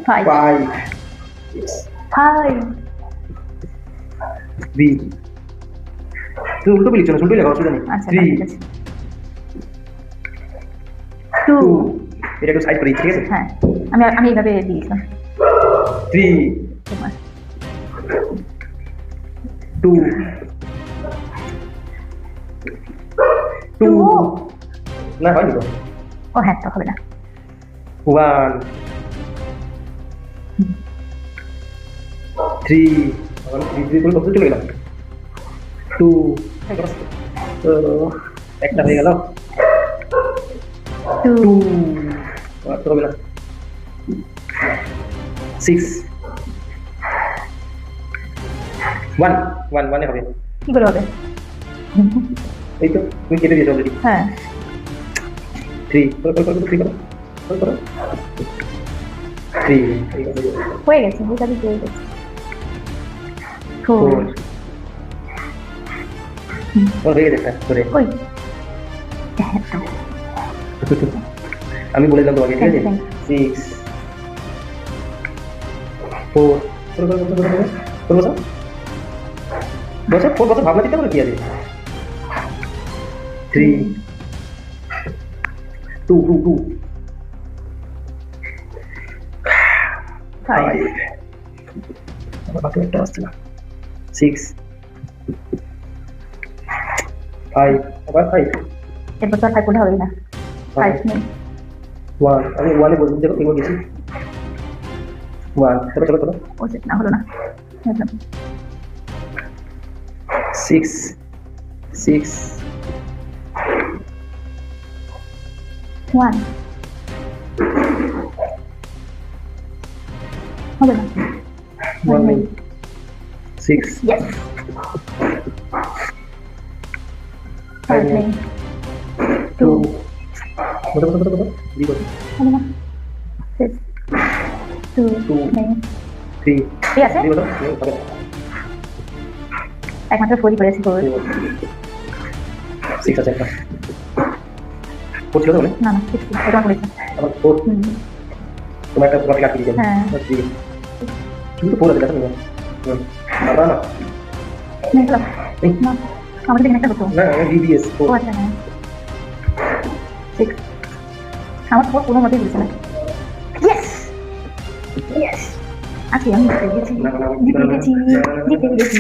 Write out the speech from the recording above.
Five five five three তুমি উল্টো লিখছো না, উল্টো লেখা অসুবিধা নেই। আচ্ছা থ্রি ঠিক আছে টু টু এটা একটু সাইড করি, ঠিক আছে। হ্যাঁ আমি আমি এইভাবে দিয়েছিলাম থ্রি তোমার টু টু না হয়নি তো। ও হ্যাঁ তো হবে না ওয়ান থ্রি থ্রি করে কত চলে গেলাম। টু তো একটা হয়ে গেল। টু টু আর তো হবে না। সিক্স ওয়ান ওয়ান ওয়ানে হবে। কি করে হবে এই তো তুমি কেটে দিয়েছো অলরেডি। হ্যাঁ থ্রি করো করো করো থ্রি করো করো করো থ্রি হয়ে গেছে ওই কাজে হয়ে গেছে ফোর ফোর ওর হয়ে গেছে ধরে। ওই হ্যাঁ তো আমি বলে দিলাম তোমাকে, ঠিক আছে। Thank সিক্স ফোর করো করো করো করো করো বসো বসো ফোর বসো, ভাবনা চিন্তা করে কি আছে। Three two two two five five আমার বাকি একটা আসছে না। সিক্স ফাইভ আবার ফাইভ এরপর তো আর ফাইভ করলে হবে না ফাইভ নেই ওয়ান আমি ওয়ানে বলছি, দেখো এগো গেছি। ওয়ান চলো চলো চলো ও না হলো না সিক্স সিক্স ওয়ান হবে না ওয়ান নেই। সিক্স ইয়েস ফাইভ নেই টু কত কত কত কত থ্রি কত হবে না সিক্স টু টু নেই থ্রি ঠিক আছে থ্রি কত নেই, হবে না। একমাত্র ফোরই করেছি ফোর সিক্স আছে একটা ফোর ছিল তো মানে না না সিক্স এটা করেছি আমার ফোর তোমার একটা তোমাকে কাটিয়ে দিয়েছি। হ্যাঁ। থ্রি কিন্তু ফোর আছে দেখো না। না না নেই হলো না আমাদের দিকে একটা হতো না বিবিএস ও ফোর আচ্ছা হ্যাঁ সিক্স আমার ফোর কোনো মতেই দিচ্ছে না ইয়েস ইয়েস আজকে আমি জিতে গেছি না, না, না, জিতে না, না, গেছি না, না, না, না। জিতে গেছি